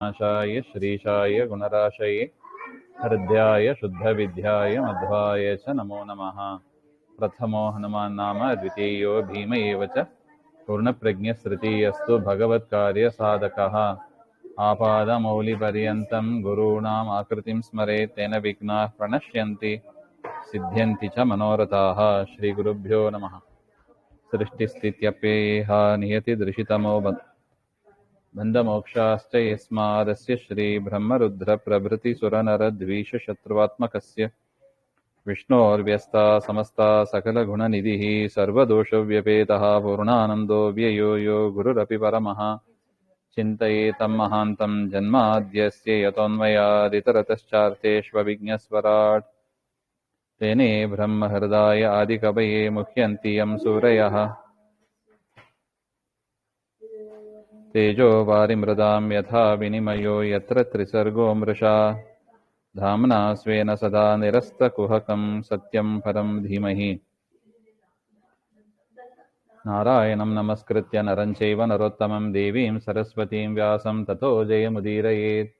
नाशाय श्रीशाय गुणराशये हृद्याय शुद्धविद्याय मध्वाय च नमो नमः। प्रथमो हनुमान् नाम द्वितीयो भीम एव च पूर्णप्रज्ञस्तृतीयस्तु भगवत्कार्यसाधकः। आपादमौलिपर्यन्तं गुरूणाम् आकृतिं स्मरेत् तेन विघ्नाः प्रणश्यन्ति सिद्ध्यन्ति च मनोरथाः। श्रीगुरुभ्यो नमः। सृष्टिस्थित्यप्ययेह नियतिदृशितमो बन्धमोक्षाश्च यस्मादस्य श्रीब्रह्मरुद्रप्रभृतिसुरनरद्वीषशत्रुवात्मकस्य विष्णोर्व्यस्ता समस्ता सकलगुणनिधिः सर्वदोषव्यपेतः पूर्णानन्दो व्ययो यो गुरुरपि परमः चिन्तयेतं महान्तं जन्माद्यस्य यतोऽन्वयादितरतश्चार्थेष्वभिज्ञस्वराट् तेने ब्रह्महृदाय आदिकवये मुह्यन्ति यं सूरयः तेजो वारिमृदां यथा विनिमयो यत्र त्रिसर्गो मृषा धाम्ना स्वेन सदा निरस्तकुहकं सत्यं परं धीमहि। नारायणं नमस्कृत्य नरं चैव नरोत्तमं देवीं सरस्वतीं व्यासं ततो जयमुदीरयेत्।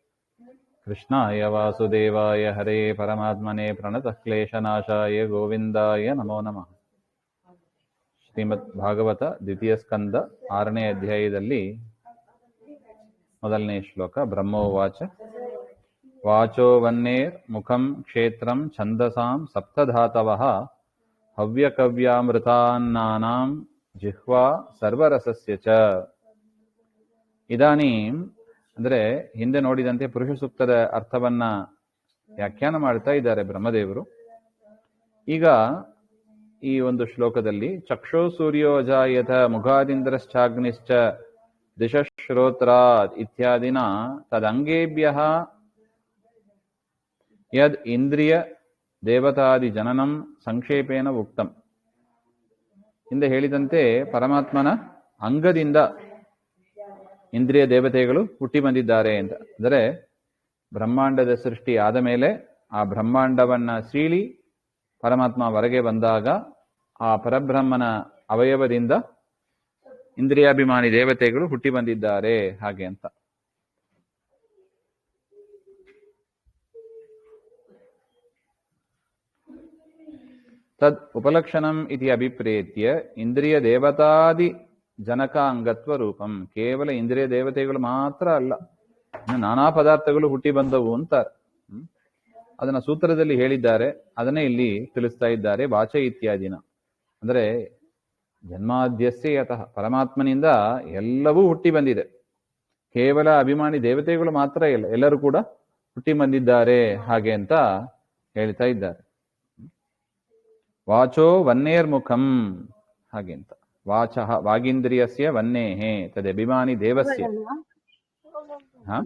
कृष्णाय वासुदेवाय हरे परमात्मने प्रणतः क्लेशनाशाय गोविन्दाय नमो नमः। ಶ್ರೀಮದ್ ಭಾಗವತ ದ್ವಿತೀಯ ಸ್ಕಂದ 6ನೇ ಅಧ್ಯಾಯದಲ್ಲಿ ಮೊದಲನೇ ಶ್ಲೋಕ. ಬ್ರಹ್ಮೋವಾಚ ವಾಚೋ ವನ್ನೇರ್ ಮುಖಂ ಕ್ಷೇತ್ರಂ ಛಂದಸಾಂ ಸಪ್ತಧಾತವಃ ಹವ್ಯಕವ್ಯಾಮೃತಾನ್ನಾನಾಂ ಜಿಹ್ವಾ ಸರ್ವರಸಸ್ಯ ಚ. ಇದಾನೀಂ ಅಂದರೆ ಹಿಂದೆ ನೋಡಿದಂತೆ ಪುರುಷ ಸೂಕ್ತದ ಅರ್ಥವನ್ನ ವ್ಯಾಖ್ಯಾನ ಮಾಡ್ತಾ ಇದ್ದಾರೆ ಬ್ರಹ್ಮದೇವರು. ಈಗ ಈ ಒಂದು ಶ್ಲೋಕದಲ್ಲಿ ಚಕ್ಷೋ ಸೂರ್ಯೋ ಅಜಾಯತ ಮುಖಾದಿಂದ್ರಶ್ಚಾಗ್ನಿಶ್ಚ ದಿಶಶ್ರೋತ್ರಾತ್ ಇತ್ಯಾದಿನ ತದಂಗೇಭ್ಯಃ ಯದ್ ಇಂದ್ರಿಯ ದೇವತಾದಿ ಜನನಂ ಸಂಕ್ಷೇಪೇನ ಉಕ್ತಂ. ಹಿಂದೆ ಹೇಳಿದಂತೆ ಪರಮಾತ್ಮನ ಅಂಗದಿಂದ ಇಂದ್ರಿಯ ದೇವತೆಗಳು ಹುಟ್ಟಿ ಬಂದಿದ್ದಾರೆ ಅಂತ. ಅಂದರೆ ಬ್ರಹ್ಮಾಂಡದ ಸೃಷ್ಟಿ ಆದ ಮೇಲೆ ಆ ಬ್ರಹ್ಮಾಂಡವನ್ನ ಸೀಳಿ ಪರಮಾತ್ಮ ಹೊರಗೆ ಬಂದಾಗ ಆ ಪರಬ್ರಹ್ಮನ ಅವಯವದಿಂದ ಇಂದ್ರಿಯಾಭಿಮಾನಿ ದೇವತೆಗಳು ಹುಟ್ಟಿ ಬಂದಿದ್ದಾರೆ ಹಾಗೆ ಅಂತ. ತದ್ ಉಪಲಕ್ಷಣಂ ಇತಿ ಅಭಿಪ್ರೇತ್ಯ ಇಂದ್ರಿಯ ದೇವತಾದಿ ಜನಕ ಅಂಗತ್ವ ರೂಪಂ. ಕೇವಲ ಇಂದ್ರಿಯ ದೇವತೆಗಳು ಮಾತ್ರ ಅಲ್ಲ, ನಾನಾ ಪದಾರ್ಥಗಳು ಹುಟ್ಟಿ ಬಂದವು ಅಂತಾರೆ. ಅದನ್ನ ಸೂತ್ರದಲ್ಲಿ ಹೇಳಿದ್ದಾರೆ, ಅದನ್ನೇ ಇಲ್ಲಿ ತಿಳಿಸ್ತಾ ಇದ್ದಾರೆ. ವಾಚ ಇತ್ಯಾದಿನ ಅಂದ್ರೆ ಜನ್ಮಾದ್ಯಸ್ಯ ಯತಃ, ಪರಮಾತ್ಮನಿಂದ ಎಲ್ಲವೂ ಹುಟ್ಟಿ ಬಂದಿದೆ. ಕೇವಲ ಅಭಿಮಾನಿ ದೇವತೆಗಳು ಮಾತ್ರ ಇಲ್ಲ, ಎಲ್ಲರೂ ಕೂಡ ಹುಟ್ಟಿ ಬಂದಿದ್ದಾರೆ ಹಾಗೆ ಅಂತ ಹೇಳ್ತಾ ಇದ್ದಾರೆ. ವಾಚೋ ವನ್ನೇರ್ಮುಖಂ ಹಾಗೆ ಅಂತ. ವಾಚ ವಾಗೀಂದ್ರಿಯಸ್ಯ ವನ್ನೇಹೇ ತದಭಿಮಾನಿ ದೇವಸ್ಯ. ಹಾ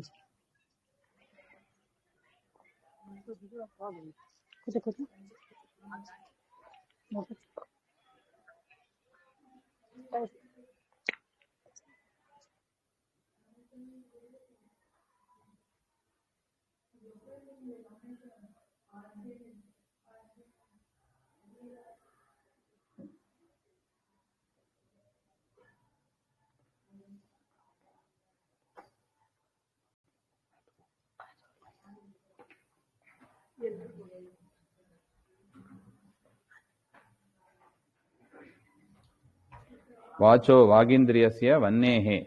ವಾಚೋ ವಾಗೀಂದ್ರಿಯಸ್ಯ ವನ್ನೇಹೇ,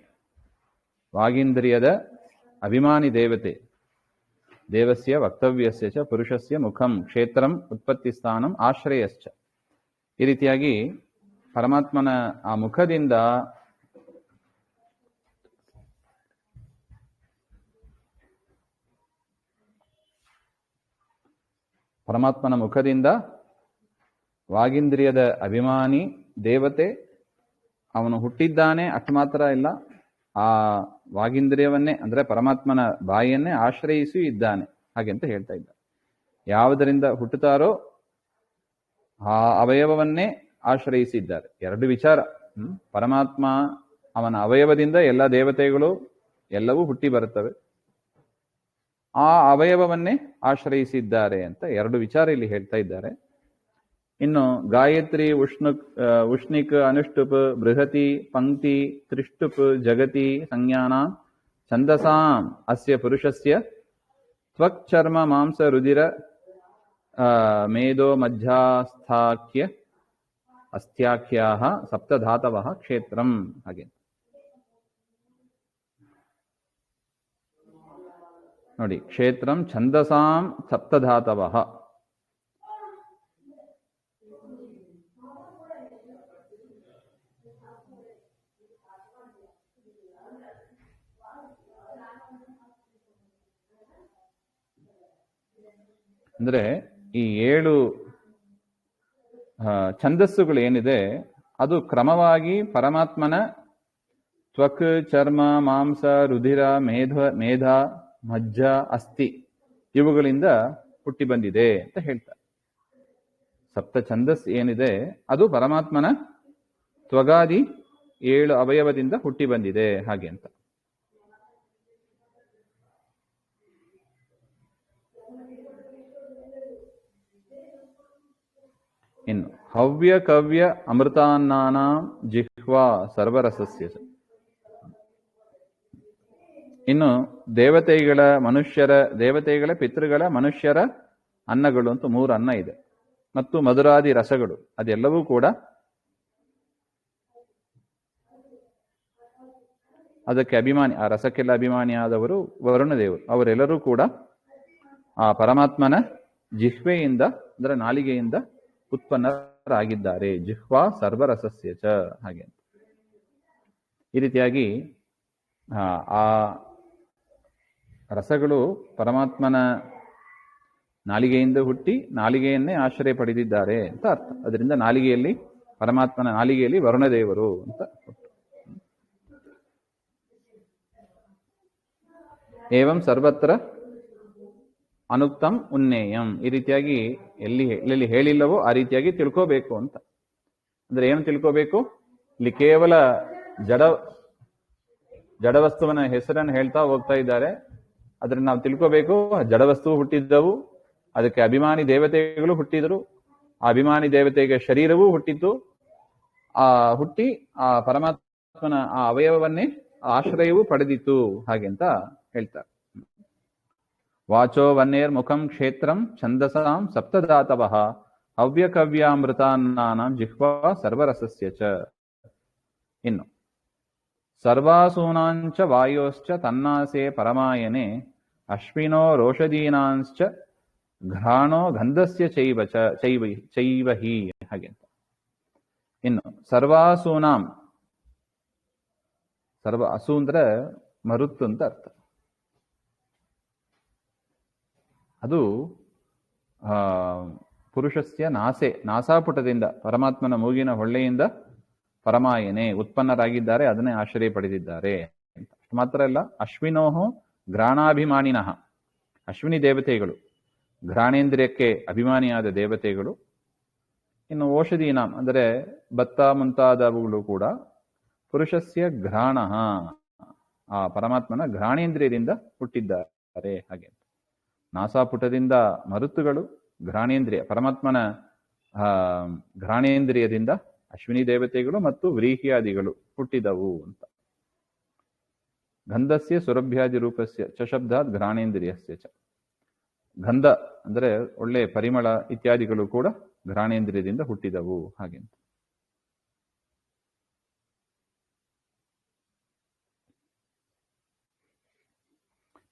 ವಾಗೀಂದ್ರಿಯದ ಅಭಿಮಾನಿ ದೇವತೆ ದೇವಸ್ಯ ವಕ್ತವ್ಯಸ್ಯ ಚ ಪುರುಷಸ್ಯ ಮುಖಂ ಕ್ಷೇತ್ರಂ ಉತ್ಪತ್ತಿ ಸ್ಥಾನಂ ಆಶ್ರಯಶ್ಚ. ಈ ರೀತಿಯಾಗಿ ಪರಮಾತ್ಮನ ಆ ಮುಖದಿಂದ ವಾಗೀಂದ್ರಿಯದ ಅಭಿಮಾನಿ ದೇವತೆ ಅವನು ಹುಟ್ಟಿದ್ದಾನೆ. ಅಷ್ಟು ಮಾತ್ರ ಇಲ್ಲ, ಆ ವಾಗೀಂದ್ರಿಯವನ್ನೇ ಅಂದ್ರೆ ಪರಮಾತ್ಮನ ಬಾಯಿಯನ್ನೇ ಆಶ್ರಯಿಸಿ ಇದ್ದಾನೆ ಹಾಗೆ ಅಂತ ಹೇಳ್ತಾ ಇದ್ದಾರೆ. ಯಾವುದರಿಂದ ಹುಟ್ಟುತ್ತಾರೋ ಆ ಅವಯವವನ್ನೇ ಆಶ್ರಯಿಸಿದ್ದಾರೆ. ಎರಡು ವಿಚಾರ. ಪರಮಾತ್ಮ ಅವನ ಅವಯವದಿಂದ ಎಲ್ಲ ದೇವತೆಗಳು ಎಲ್ಲವೂ ಹುಟ್ಟಿ ಬರುತ್ತವೆ, ಆ ಅವಯವವನ್ನೇ ಆಶ್ರಯಿಸಿದ್ದಾರೆ ಅಂತ ಎರಡು ವಿಚಾರ ಇಲ್ಲಿ ಹೇಳ್ತಾ ಇದ್ದಾರೆ. ಇನ್ನು ಗಾಯತ್ರಿ ಉಷ್ಣಿಕ್ ಅನುಷ್ಟುಪ್ ಬೃಹತಿ ಪಂಕ್ತಿ ತ್ರಿಷ್ಟುಪ್ ಜಗತಿ ಸಂಜ್ಞಾನ ಛಂದಸಾಂ ಅಸ್ಯ ಪುರುಷಸ್ಯ ತ್ವಕ್ ಚರ್ಮ ಮಾಂಸ ರುಧಿರ ಮೇಧೋ ಮಧ್ಯಾಸ್ಥಾಖ್ಯ ಅಸ್ಥ್ಯಾಖ್ಯಾಹ ಸಪ್ತಧಾತವಃ ಕ್ಷೇತ್ರಂ. ಹಾಗೆ ನೋಡಿ, ಕ್ಷೇತ್ರಂ ಛಂದಸಾಂ ಸಪ್ತಧಾತವಃ. ಅಂದ್ರೆ ಈ 7 ಛಂದಸ್ಸುಗಳು ಏನಿದೆ ಅದು ಕ್ರಮವಾಗಿ ಪರಮಾತ್ಮನ ತ್ವಕ್ ಚರ್ಮ ಮಾಂಸ ರುಧಿರ ಮೇಧ ಮಜ್ಜ ಅಸ್ಥಿ ಇವುಗಳಿಂದ ಹುಟ್ಟಿ ಬಂದಿದೆ ಅಂತ ಹೇಳ್ತಾರೆ. ಸಪ್ತ ಛಂದಸ್ ಏನಿದೆ ಅದು ಪರಮಾತ್ಮನ ತ್ವಗಾದಿ 7 ಅವಯವದಿಂದ ಹುಟ್ಟಿ ಬಂದಿದೆ ಹಾಗೆ ಅಂತ. ಇನ್ನು ಹವ್ಯ ಕವ್ಯ ಅಮೃತಾನ್ನಾನಾಂ ಜಿಹ್ವಾ ಸರ್ವರಸಸ್ಯ. ಇನ್ನು ದೇವತೆಗಳ ಪಿತೃಗಳ ಮನುಷ್ಯರ ಅನ್ನಗಳು ಅಂತ 3 ಅನ್ನ ಇದೆ, ಮತ್ತು ಮಧುರಾದಿ ರಸಗಳು ಅದೆಲ್ಲವೂ ಕೂಡ ಅದಕ್ಕೆ ಅಭಿಮಾನಿ, ಆ ರಸಕ್ಕೆಲ್ಲ ಅಭಿಮಾನಿಯಾದವರು ವರುಣದೇವರು. ಅವರೆಲ್ಲರೂ ಕೂಡ ಆ ಪರಮಾತ್ಮನ ಜಿಹ್ವೆಯಿಂದ ಅಂದ್ರೆ ನಾಲಿಗೆಯಿಂದ ಉತ್ಪನ್ನರಾಗಿದ್ದಾರೆ. ಜಿಹ್ವಾ ಸರ್ವರಸಸ್ಯ ಚ ಹಾಗೆ. ಈ ರೀತಿಯಾಗಿ ಆ ರಸಗಳು ಪರಮಾತ್ಮನ ನಾಲಿಗೆಯಿಂದ ಹುಟ್ಟಿ ನಾಲಿಗೆಯನ್ನೇ ಆಶ್ರಯ ಪಡೆದಿದ್ದಾರೆ ಅಂತ ಅರ್ಥ. ಅದರಿಂದ ನಾಲಿಗೆಯಲ್ಲಿ ಪರಮಾತ್ಮನ ನಾಲಿಗೆಯಲ್ಲಿ ವರುಣದೇವರು ಅಂತ. ಏವಂ ಸರ್ವತ್ರ ಅನುಕ್ತಂ ಉನ್ನೇಯಂ. ಈ ರೀತಿಯಾಗಿ ಎಲ್ಲೆಲ್ಲಿ ಹೇಳಿಲ್ಲವೋ ಆ ರೀತಿಯಾಗಿ ತಿಳ್ಕೋಬೇಕು ಅಂತ. ಅಂದ್ರೆ ಏನು ತಿಳ್ಕೋಬೇಕು? ಇಲ್ಲಿ ಕೇವಲ ಜಡವಸ್ತುವಿನ ಹೆಸರನ್ನು ಹೇಳ್ತಾ ಹೋಗ್ತಾ ಇದ್ದಾರೆ. ಅದ್ರ ನಾವು ತಿಳ್ಕೋಬೇಕು, ಜಡವಸ್ತು ಹುಟ್ಟಿದ್ದವು, ಅದಕ್ಕೆ ಅಭಿಮಾನಿ ದೇವತೆಗಳು ಹುಟ್ಟಿದರು, ಆ ಅಭಿಮಾನಿ ದೇವತೆಗೆ ಶರೀರವೂ ಹುಟ್ಟಿತ್ತು, ಹುಟ್ಟಿ ಆ ಪರಮಾತ್ಮನ ಆ ಅವಯವವನ್ನೇ ಆಶ್ರಯವೂ ಪಡೆದಿತ್ತು ಹಾಗೆ ಅಂತ ಹೇಳ್ತಾರೆ. ವಾಚೋ ವನ್ನೇರ್ ಮುಖಂ ಕ್ಷೇತ್ರಂ ಛಂದಸಾಂ ಸಪ್ತಧಾತವಃ ಹವ್ಯಕವ್ಯಾಮೃತಾನ್ನಾನಾಂ ಜಿಹ್ವಾ ಸರ್ವರಸಸ್ಯ ಚ. ಇನ್ನು ಸರ್ವಾಸೂನಾಂಚ ವಾಯೋಶ್ಚ ತನ್ನಾಸೆ ಪರಮಾಯನೆ ಅಶ್ವಿನೋ ರೋಷಧೀನಾಂಶ್ಚ ಘ್ರಾಣೋ ಗಂಧಸ್ಯ ಚೈವ ಹಿ ಹಾಗೆ ಅಂತ. ಇನ್ನು ಸರ್ವಾಸೂನಾಂ, ಸರ್ವ ಅಸು ಅಂದ್ರೆ ಮರುತ್ತು ಅಂತ ಅರ್ಥ. ಅದು ಪುರುಷಸ್ಯ ನಾಸಾಪುಟದಿಂದ ಪರಮಾತ್ಮನ ಮೂಗಿನ ಹೊಳ್ಳೆಯಿಂದ ಪರಮಾಯನೆ ಉತ್ಪನ್ನರಾಗಿದ್ದಾರೆ, ಅದನ್ನೇ ಆಶ್ರಯ ಪಡೆದಿದ್ದಾರೆ ಅಂತ. ಅಷ್ಟು ಮಾತ್ರ ಅಲ್ಲ, ಅಶ್ವಿನೋಹೋ ಘ್ರಾಣಾಭಿಮಾನಿನಃ, ಅಶ್ವಿನಿ ದೇವತೆಗಳು ಘ್ರಾಣೇಂದ್ರಿಯಕ್ಕೆ ಅಭಿಮಾನಿಯಾದ ದೇವತೆಗಳು. ಇನ್ನು ಔಷಧೀನಾಂ ಅಂದರೆ ಭತ್ತ ಮುಂತಾದವುಗಳು ಕೂಡ ಪುರುಷಸ್ಯ ಘ್ರಾಣ, ಆ ಪರಮಾತ್ಮನ ಘ್ರಾಣೇಂದ್ರಿಯದಿಂದ ಹುಟ್ಟಿದ್ದಾರೆ ಹಾಗೆ. ನಾಸಾಪುಟದಿಂದ ಮರುತ್ತುಗಳು, ಘ್ರಾಣೇಂದ್ರಿಯ ಪರಮಾತ್ಮನ ಘ್ರಾಣೇಂದ್ರಿಯದಿಂದ ಅಶ್ವಿನಿ ದೇವತೆಗಳು ಮತ್ತು ವ್ರೀಹ್ಯಾದಿಗಳು ಹುಟ್ಟಿದವು ಅಂತ. ಗಂಧಸ್ಯ ಸುರಭ್ಯಾದಿ ರೂಪಸ್ಯ ಚ ಶಬ್ದಾತ್ ಘ್ರಾಣೇಂದ್ರಿಯಸ್ಯ ಚ. ಗಂಧ ಅಂದರೆ ಒಳ್ಳೆ ಪರಿಮಳ ಇತ್ಯಾದಿಗಳು ಕೂಡ ಘ್ರಾಣೇಂದ್ರಿಯದಿಂದ ಹುಟ್ಟಿದವು ಹಾಗೆ.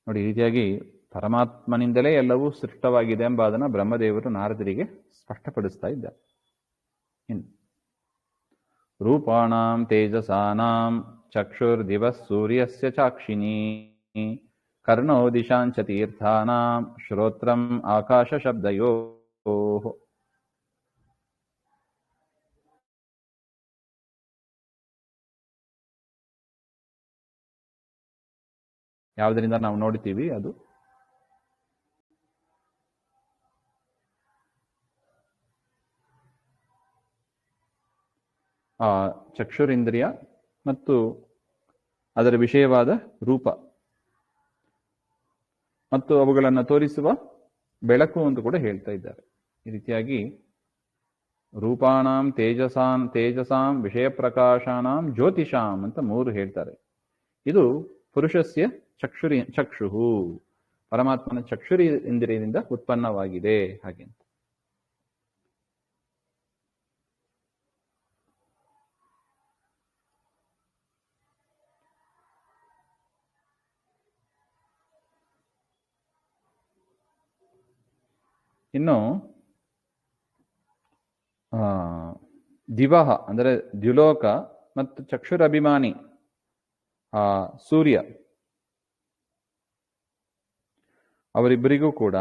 ನೋಡಿ, ಈ ರೀತಿಯಾಗಿ ಪರಮಾತ್ಮನಿಂದಲೇ ಎಲ್ಲವೂ ಸೃಷ್ಟವಾಗಿದೆ ಎಂಬ ಅದನ್ನು ಬ್ರಹ್ಮದೇವರು ನಾರದರಿಗೆ ಸ್ಪಷ್ಟಪಡಿಸ್ತಾ ಇದ್ದಾರೆ. ಇನ್ನು ರೂಪಾಣಾಂ ತೇಜಸಾನಾಂ ಚಕ್ಷುರ್ದಿವಃ ಸೂರ್ಯಸ್ಯ ಚಾಕ್ಷಿಣೀ ಕರ್ಣೋ ದಿಶಾಂಚ ತೀರ್ಥಾನಾಂ ಶ್ರೋತ್ರಂ ಆಕಾಶ ಶಬ್ದಯೋಃ. ಯಾವುದರಿಂದ ನಾವು ನೋಡ್ತೀವಿ ಅದು ಆ ಚಕ್ಷುರಿಂದ್ರಿಯ ಮತ್ತು ಅದರ ವಿಷಯವಾದ ರೂಪ ಮತ್ತು ಅವುಗಳನ್ನು ತೋರಿಸುವ ಬೆಳಕು ಅಂತ ಕೂಡ ಹೇಳ್ತಾ ಇದ್ದಾರೆ. ಈ ರೀತಿಯಾಗಿ ರೂಪಾಣಾಂ ತೇಜಸಾಂ ವಿಷಯ ಪ್ರಕಾಶಾನಾಂ ಜ್ಯೋತಿಷಾಂ ಅಂತ 3 ಹೇಳ್ತಾರೆ. ಇದು ಪುರುಷಸ್ಯ ಚಕ್ಷುಹು, ಪರಮಾತ್ಮನ ಚಕ್ಷುರಿ ಇಂದ್ರಿಯದಿಂದ ಉತ್ಪನ್ನವಾಗಿದೆ ಹಾಗೆ ಅಂತ. ಇನ್ನು ದಿವಹ ಅಂದರೆ ದ್ಯುಲೋಕ ಮತ್ತು ಚಕ್ಷುರಭಿಮಾನಿ ಸೂರ್ಯ, ಅವರಿಬ್ಬರಿಗೂ ಕೂಡ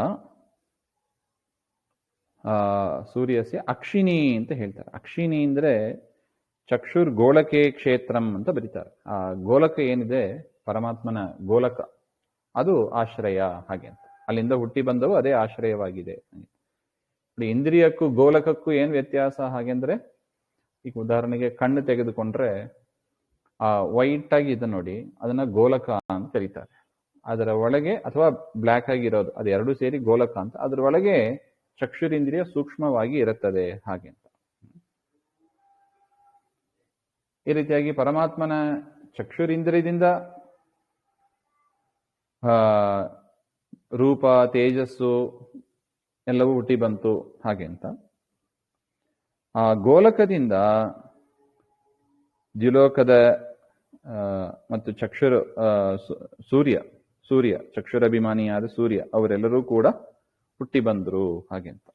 ಸೂರ್ಯಸ್ಯ ಅಕ್ಷಿಣಿ ಅಂತ ಹೇಳ್ತಾರೆ. ಅಕ್ಷಿಣಿ ಅಂದ್ರೆ ಚಕ್ಷುರ್ ಗೋಳಕೆ ಕ್ಷೇತ್ರಂ ಅಂತ ಬರೀತಾರೆ. ಆ ಗೋಲಕ ಏನಿದೆ ಪರಮಾತ್ಮನ ಗೋಲಕ, ಅದು ಆಶ್ರಯ ಹಾಗೆ ಅಂತ. ಅಲ್ಲಿಂದ ಹುಟ್ಟಿ ಬಂದವು, ಅದೇ ಆಶ್ರಯವಾಗಿದೆ. ಇಂದ್ರಿಯಕ್ಕೂ ಗೋಲಕಕ್ಕೂ ಏನ್ ವ್ಯತ್ಯಾಸ ಹಾಗೆಂದ್ರೆ, ಈಗ ಉದಾಹರಣೆಗೆ ಕಣ್ಣು ತೆಗೆದುಕೊಂಡ್ರೆ ಆ ವೈಟ್ ಆಗಿ ಇದೆ ನೋಡಿ, ಅದನ್ನ ಗೋಲಕ ಅಂತ ಕರೀತಾರೆ. ಅದರ ಒಳಗೆ ಅಥವಾ ಬ್ಲ್ಯಾಕ್ ಆಗಿರೋದು, ಅದು ಎರಡೂ ಸೇರಿ ಗೋಲಕ ಅಂತ. ಅದರ ಒಳಗೆ ಚಕ್ಷುರಿಂದ್ರಿಯ ಸೂಕ್ಷ್ಮವಾಗಿ ಇರುತ್ತದೆ ಹಾಗೆ ಅಂತ. ಈ ರೀತಿಯಾಗಿ ಪರಮಾತ್ಮನ ಚಕ್ಷುರಿಂದ್ರಿಯದಿಂದ ರೂಪ, ತೇಜಸ್ಸು ಎಲ್ಲವೂ ಹುಟ್ಟಿ ಬಂತು ಹಾಗೆ ಅಂತ. ಆ ಗೋಲಕದಿಂದ ದ್ಯುಲೋಕದ ಮತ್ತು ಸೂರ್ಯ ಚಕ್ಷುರಭಿಮಾನಿಯಾದ ಸೂರ್ಯ ಅವರೆಲ್ಲರೂ ಕೂಡ ಹುಟ್ಟಿ ಬಂದರು ಹಾಗೆ ಅಂತ.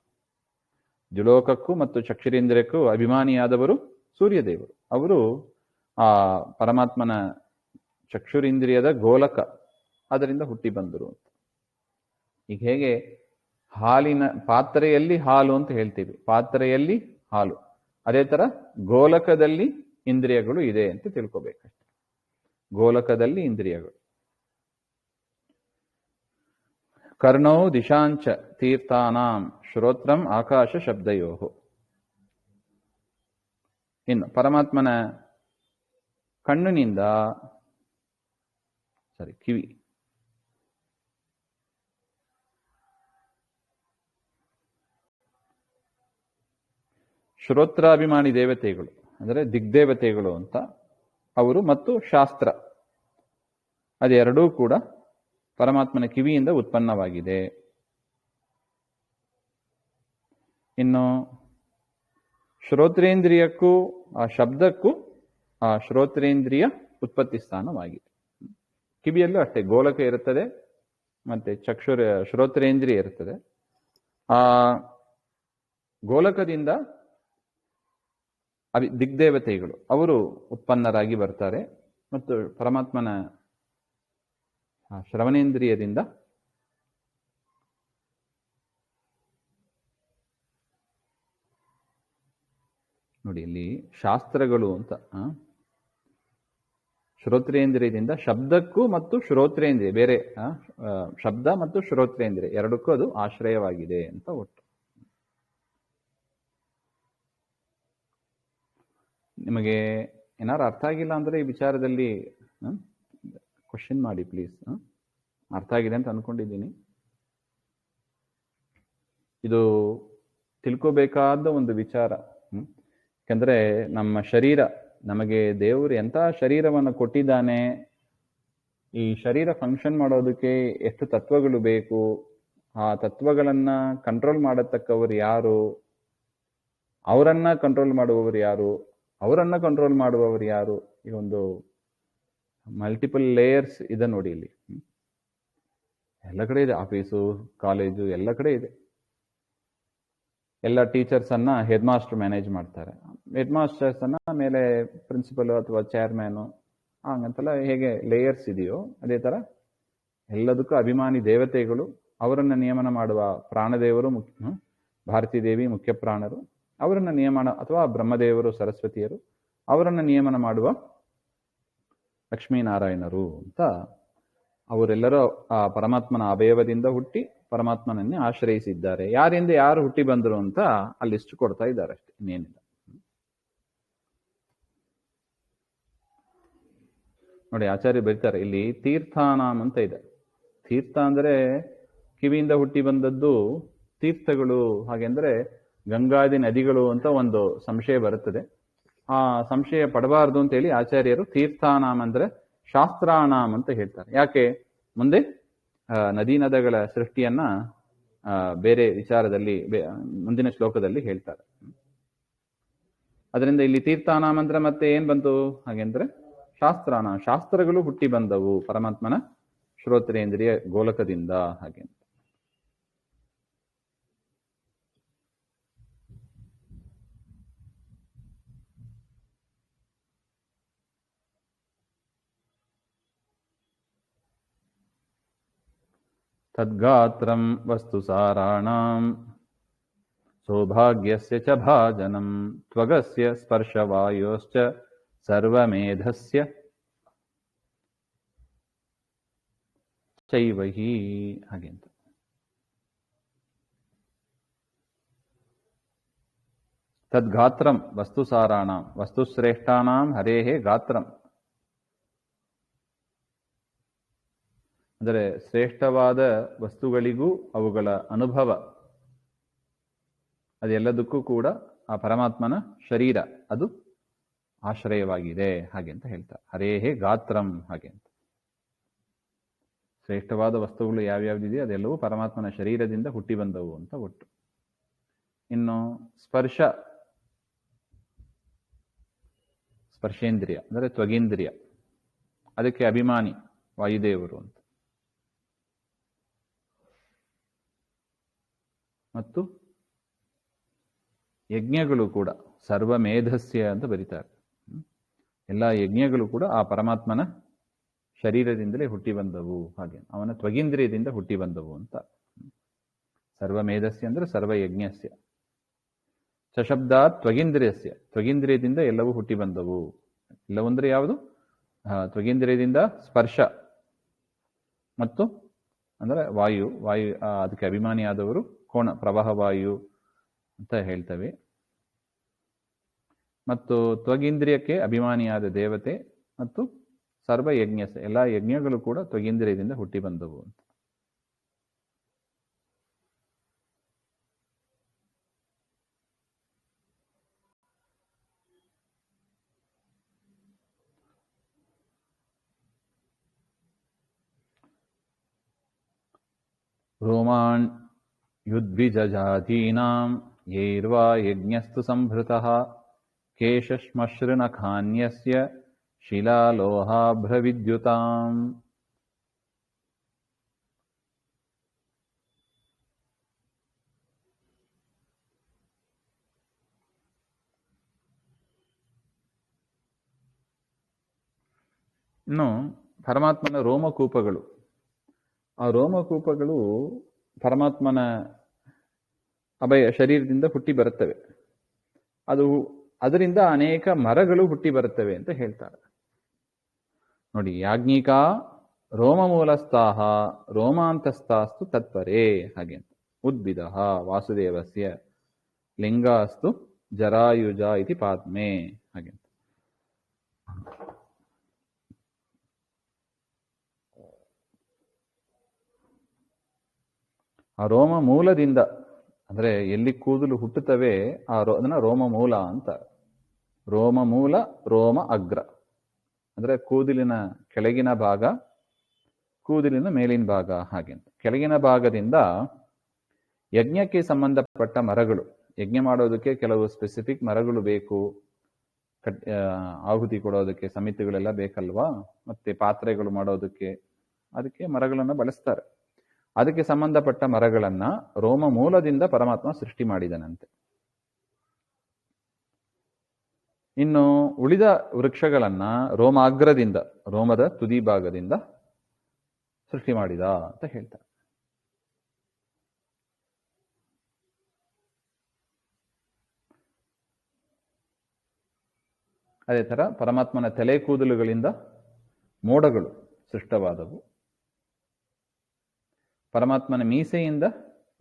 ದ್ಯುಲೋಕಕ್ಕೂ ಮತ್ತು ಚಕ್ಷುರೇಂದ್ರಿಯಕ್ಕೂ ಅಭಿಮಾನಿಯಾದವರು ಸೂರ್ಯದೇವರು. ಅವರು ಆ ಪರಮಾತ್ಮನ ಚಕ್ಷುರಿಂದ್ರಿಯದ ಗೋಲಕ, ಅದರಿಂದ ಹುಟ್ಟಿ ಬಂದರು ಅಂತ. ಈಗ ಹೇಗೆ ಹಾಲಿನ ಪಾತ್ರೆಯಲ್ಲಿ ಹಾಲು ಅಂತ ಹೇಳ್ತೀವಿ, ಪಾತ್ರೆಯಲ್ಲಿ ಹಾಲು, ಅದೇ ತರ ಗೋಲಕದಲ್ಲಿ ಇಂದ್ರಿಯಗಳು ಇದೆ ಅಂತ ತಿಳ್ಕೊಬೇಕಷ್ಟೆ. ಗೋಲಕದಲ್ಲಿ ಇಂದ್ರಿಯಗಳು. ಕರ್ಣೌ ದಿಶಾಂಚ ತೀರ್ಥಾನಾಂ ಶ್ರೋತ್ರಂ ಆಕಾಶ ಶಬ್ದಯೋಹು. ಇನ್ನು ಪರಮಾತ್ಮನ ಕಣ್ಣಿನಿಂದ ಕಿವಿ, ಶ್ರೋತ್ರಾಭಿಮಾನಿ ದೇವತೆಗಳು ಅಂದರೆ ದಿಗ್ದೇವತೆಗಳು ಅಂತ ಅವರು, ಮತ್ತು ಶಾಸ್ತ್ರ, ಅದೆರಡೂ ಕೂಡ ಪರಮಾತ್ಮನ ಕಿವಿಯಿಂದ ಉತ್ಪನ್ನವಾಗಿದೆ. ಇನ್ನು ಶ್ರೋತ್ರೇಂದ್ರಿಯಕ್ಕೂ ಆ ಶಬ್ದಕ್ಕೂ ಆ ಶ್ರೋತ್ರೇಂದ್ರಿಯ ಉತ್ಪತ್ತಿ ಸ್ಥಾನವಾಗಿದೆ. ಕಿವಿಯಲ್ಲೂ ಅಷ್ಟೇ ಗೋಲಕ ಇರುತ್ತದೆ, ಮತ್ತೆ ಶ್ರೋತ್ರೇಂದ್ರಿಯ ಇರುತ್ತದೆ. ಆ ಗೋಲಕದಿಂದ ದಿಗ್ದೇವತೆಗಳು ಅವರು ಉತ್ಪನ್ನರಾಗಿ ಬರ್ತಾರೆ, ಮತ್ತು ಪರಮಾತ್ಮನ ಶ್ರವಣೇಂದ್ರಿಯದಿಂದ ನೋಡಿ ಇಲ್ಲಿ ಶಾಸ್ತ್ರಗಳು ಅಂತ, ಶ್ರೋತ್ರೇಂದ್ರಿಯದಿಂದ ಶಬ್ದಕ್ಕೂ ಮತ್ತು ಶ್ರೋತ್ರೇಂದ್ರಿಯ ಬೇರೆ, ಶಬ್ದ ಮತ್ತು ಶ್ರೋತ್ರೇಂದ್ರಿಯ ಎರಡಕ್ಕೂ ಅದು ಆಶ್ರಯವಾಗಿದೆ ಅಂತ ಒಟ್ಟು. ನಿಮಗೆ ಏನಾರು ಅರ್ಥ ಆಗಿಲ್ಲ ಅಂದ್ರೆ ಈ ವಿಚಾರದಲ್ಲಿ ಕ್ವಶನ್ ಮಾಡಿ ಪ್ಲೀಸ್. ಅರ್ಥ ಆಗಿದೆ ಅಂತ ಅನ್ಕೊಂಡಿದ್ದೀನಿ. ಇದು ತಿಳ್ಕೋಬೇಕಾದ ಒಂದು ವಿಚಾರ. ಯಾಕಂದ್ರೆ ನಮ್ಮ ಶರೀರ, ನಮಗೆ ದೇವರು ಎಂಥ ಶರೀರವನ್ನು ಕೊಟ್ಟಿದ್ದಾನೆ, ಈ ಶರೀರ ಫಂಕ್ಷನ್ ಮಾಡೋದಕ್ಕೆ ಎಷ್ಟು ತತ್ವಗಳು ಬೇಕು, ಆ ತತ್ವಗಳನ್ನ ಕಂಟ್ರೋಲ್ ಮಾಡತಕ್ಕವರು ಯಾರು, ಅವರನ್ನ ಕಂಟ್ರೋಲ್ ಮಾಡುವವರು ಯಾರು, ಅವರನ್ನ ಕಂಟ್ರೋಲ್ ಮಾಡುವವರು ಯಾರು, ಈ ಒಂದು ಮಲ್ಟಿಪಲ್ ಲೇಯರ್ಸ್ ಇದೆ ನೋಡಿ ಇಲ್ಲಿ. ಎಲ್ಲ ಕಡೆ ಇದೆ, ಆಫೀಸು, ಕಾಲೇಜು, ಎಲ್ಲ ಕಡೆ ಇದೆ. ಎಲ್ಲ ಟೀಚರ್ಸ್ ಅನ್ನ ಹೆಡ್ ಮಾಸ್ಟರ್ ಮ್ಯಾನೇಜ್ ಮಾಡ್ತಾರೆ, ಹೆಡ್ ಮಾಸ್ಟರ್ಸ್ ಅನ್ನ ಮೇಲೆ ಪ್ರಿನ್ಸಿಪಲ್ ಅಥವಾ ಚೇರ್ಮ್ಯಾನು, ಹಂಗಂತೆಲ್ಲ ಹೇಗೆ ಲೇಯರ್ಸ್ ಇದೆಯೋ ಅದೇ ತರ ಎಲ್ಲದಕ್ಕೂ ಅಭಿಮಾನಿ ದೇವತೆಗಳು, ಅವರನ್ನ ನಿಯಮನ ಮಾಡುವ ಪ್ರಾಣದೇವರು, ಭಾರತೀ ದೇವಿ ಮುಖ್ಯ ಪ್ರಾಣರು, ಅವರನ್ನ ನಿಯಮನ ಅಥವಾ ಬ್ರಹ್ಮದೇವರು ಸರಸ್ವತಿಯರು, ಅವರನ್ನ ನಿಯಮನ ಮಾಡುವ ಲಕ್ಷ್ಮೀನಾರಾಯಣರು ಅಂತ. ಅವರೆಲ್ಲರೂ ಆ ಪರಮಾತ್ಮನ ಅವಯವದಿಂದ ಹುಟ್ಟಿ ಪರಮಾತ್ಮನನ್ನೇ ಆಶ್ರಯಿಸಿದ್ದಾರೆ. ಯಾರಿಂದ ಯಾರು ಹುಟ್ಟಿ ಬಂದರು ಅಂತ ಅಲ್ಲಿ ಲಿಸ್ಟ್ ಕೊಡ್ತಾ ಇದ್ದಾರೆ ಅಷ್ಟೇ, ಇನ್ನೇನಿಲ್ಲ. ನೋಡಿ ಆಚಾರ್ಯ ಬರೀತಾರೆ ಇಲ್ಲಿ ತೀರ್ಥಾನಾಮ್ ಅಂತ ಇದೆ. ತೀರ್ಥ ಅಂದ್ರೆ ಕಿವಿಯಿಂದ ಹುಟ್ಟಿ ಬಂದದ್ದು ತೀರ್ಥಗಳು, ಹಾಗೆಂದ್ರೆ ಗಂಗಾದಿ ನದಿಗಳು ಅಂತ ಒಂದು ಸಂಶಯ ಬರುತ್ತದೆ. ಆ ಸಂಶಯ ಪಡಬಾರದು ಅಂತ ಹೇಳಿ ಆಚಾರ್ಯರು ತೀರ್ಥಾನಾಮ್ ಅಂದ್ರೆ ಶಾಸ್ತ್ರಾನಾಮ್ ಅಂತ ಹೇಳ್ತಾರೆ. ಯಾಕೆ ಮುಂದೆ ನದಿ ನದಗಳ ಸೃಷ್ಟಿಯನ್ನ ಬೇರೆ ವಿಚಾರದಲ್ಲಿ ಮುಂದಿನ ಶ್ಲೋಕದಲ್ಲಿ ಹೇಳ್ತಾರೆ. ಅದರಿಂದ ಇಲ್ಲಿ ತೀರ್ಥಾನಾಮಂತ್ರ ಮತ್ತೆ ಏನ್ ಬಂತು ಹಾಗೆಂದ್ರೆ ಶಾಸ್ತ್ರಗಳು ಹುಟ್ಟಿ ಬಂದವು ಪರಮಾತ್ಮನ ಶ್ರೋತ್ರೇಂದ್ರಿಯ ಗೋಲಕದಿಂದ ಹಾಗೆ. ತದ್ಗಾತ್ರಂ ವಸ್ತು ಸಾರಾಣಾಂ ಸೌಭಾಗ್ಯಸ್ಯ ಚ ಭಾಜನಂ ತ್ವಗಸ್ಯ ಸ್ಪರ್ಶವಾಯೋಶ್ಚ ಸರ್ವಮೇಧಸ್ಯ ಚೈವಹಿ ಹಾಗೆ ಅಂತ. ತದ್ಗಾತ್ರಂ ವಸ್ತು ಸಾರಾಣಾಂ ವಸ್ತುಶ್ರೇಷ್ಠಾನಾಂ ಹರೇಹೇ ಗಾತ್ರಂ, ಅಂದರೆ ಶ್ರೇಷ್ಠವಾದ ವಸ್ತುಗಳಿಗೂ ಅವುಗಳ ಅನುಭವ ಅದೆಲ್ಲದಕ್ಕೂ ಕೂಡ ಆ ಪರಮಾತ್ಮನ ಶರೀರ ಅದು ಆಶ್ರಯವಾಗಿದೆ ಹಾಗೆ ಅಂತ ಹೇಳ್ತಾರೆ. ಹರೇಹೇ ಗಾತ್ರಂ ಹಾಗೆ ಅಂತ. ಶ್ರೇಷ್ಠವಾದ ವಸ್ತುಗಳು ಯಾವ್ಯಾವ್ದಿದೆಯೋ ಅದೆಲ್ಲವೂ ಪರಮಾತ್ಮನ ಶರೀರದಿಂದ ಹುಟ್ಟಿ ಬಂದವು ಅಂತ ಒಟ್ಟು. ಇನ್ನು ಸ್ಪರ್ಶೇಂದ್ರಿಯ ಅಂದರೆ ತ್ವಗೇಂದ್ರಿಯ, ಅದಕ್ಕೆ ಅಭಿಮಾನಿ ವಾಯುದೇವರು ಅಂತ. ಮತ್ತು ಯಜ್ಞಗಳು ಕೂಡ ಸರ್ವಮೇಧಸ್ಯ ಅಂತ ಬರೀತಾರೆ. ಎಲ್ಲ ಯಜ್ಞಗಳು ಕೂಡ ಆ ಪರಮಾತ್ಮನ ಶರೀರದಿಂದಲೇ ಹುಟ್ಟಿ ಬಂದವು ಹಾಗೆ, ಅವನ ತ್ವಗೇಂದ್ರಿಯದಿಂದ ಹುಟ್ಟಿ ಬಂದವು ಅಂತ. ಸರ್ವಮೇಧಸ್ಯ ಅಂದ್ರೆ ಸರ್ವಯಜ್ಞಸ್ಯ, ಸಶಬ್ದಾತ್ ತ್ವಗೇಂದ್ರಿಯಸ್ಯ, ತ್ವಗೇಂದ್ರಿಯದಿಂದ ಎಲ್ಲವೂ ಹುಟ್ಟಿ ಬಂದವು. ಎಲ್ಲವಂದ್ರೆ ಯಾವುದು? ತ್ವಗೇಂದ್ರಿಯದಿಂದ ಸ್ಪರ್ಶ ಮತ್ತು ಅಂದ್ರೆ ವಾಯು ಅದಕ್ಕೆ ಅಭಿಮಾನಿಯಾದವರು ಕೋಣ ಪ್ರವಾಹ ವಾಯು ಅಂತ ಹೇಳ್ತೇವೆ. ಮತ್ತು ತ್ವಗೇಂದ್ರಿಯಕ್ಕೆ ಅಭಿಮಾನಿಯಾದ ದೇವತೆ ಮತ್ತು ಸರ್ವಯಜ್ಞ, ಎಲ್ಲ ಯಜ್ಞಗಳು ಕೂಡ ತ್ವಗೇಂದ್ರಿಯದಿಂದ ಹುಟ್ಟಿ ಬಂದವು ಅಂತ. ರೋಮಾನ್ ಯುದ್ವಿಜಜಾತೀನಾಂ ಯೈರ್ವಾ ಯಜ್ಞಸ್ತು ಸಂಭೃತಃ ಕೇಶಶ್ಮಶ್ರುನಖಾನ್ಯಸ್ಯ ಶಿಲಾಲೋಹಾಭ್ರವಿದ್ಯುತಾಂ. ಇನ್ನು ಪರಮಾತ್ಮನ ರೋಮಕೂಪಗಳು, ಆ ರೋಮಕೂಪಗಳು ಪರಮಾತ್ಮನ ಶರೀರದಿಂದ ಹುಟ್ಟಿ ಬರುತ್ತವೆ. ಅದರಿಂದ ಅನೇಕ ಮರಗಳು ಹುಟ್ಟಿ ಬರುತ್ತವೆ ಅಂತ ಹೇಳ್ತಾರೆ ನೋಡಿ. ಯಾಜ್ಞಿಕ ರೋಮಮೂಲಸ್ಥಾಹ ರೋಮಾಂತಸ್ಥಾಸ್ತು ತತ್ಪರೇ ಹಾಗೆ ಅಂತ. ಉದ್ಭಿದ ವಾಸುದೇವಸ್ಯ ಲಿಂಗಾಸ್ತು ಜರಾಯುಜ ಇತಿ ಪಾದ್ಮೆ ಹಾಗೆ ಅಂತ. ಆ ರೋಮ ಮೂಲದಿಂದ ಅಂದ್ರೆ ಎಲ್ಲಿ ಕೂದಲು ಹುಟ್ಟುತ್ತವೆ ಅದನ್ನ ರೋಮ ಮೂಲ ಅಂತ. ರೋಮ ಮೂಲ, ರೋಮ ಅಗ್ರ ಅಂದ್ರೆ ಕೂದಲಿನ ಕೆಳಗಿನ ಭಾಗ, ಕೂದಲಿನ ಮೇಲಿನ ಭಾಗ ಹಾಗೆ ಅಂತ. ಕೆಳಗಿನ ಭಾಗದಿಂದ ಯಜ್ಞಕ್ಕೆ ಸಂಬಂಧಪಟ್ಟ ಮರಗಳು, ಯಜ್ಞ ಮಾಡೋದಕ್ಕೆ ಕೆಲವು ಸ್ಪೆಸಿಫಿಕ್ ಮರಗಳು ಬೇಕು, ಆಹುತಿ ಕೊಡೋದಕ್ಕೆ ಸಮಿತಿಗಳೆಲ್ಲ ಬೇಕಲ್ವಾ, ಮತ್ತೆ ಪಾತ್ರೆಗಳು ಮಾಡೋದಕ್ಕೆ ಅದಕ್ಕೆ ಮರಗಳನ್ನು ಬಳಸ್ತಾರೆ. ಅದಕ್ಕೆ ಸಂಬಂಧಪಟ್ಟ ಮರಗಳನ್ನ ರೋಮ ಮೂಲದಿಂದ ಪರಮಾತ್ಮ ಸೃಷ್ಟಿ ಮಾಡಿದನಂತೆ. ಇನ್ನು ಉಳಿದ ವೃಕ್ಷಗಳನ್ನ ರೋಮಾಗ್ರದಿಂದ, ರೋಮದ ತುದಿ ಭಾಗದಿಂದ ಸೃಷ್ಟಿ ಮಾಡಿದ ಅಂತ ಹೇಳ್ತಾರೆ. ಅದೇ ತರ ಪರಮಾತ್ಮನ ತಲೆ ಕೂದಲುಗಳಿಂದ ಮೋಡಗಳು ಸೃಷ್ಟವಾದವು. ಪರಮಾತ್ಮನ ಮೀಸೆಯಿಂದ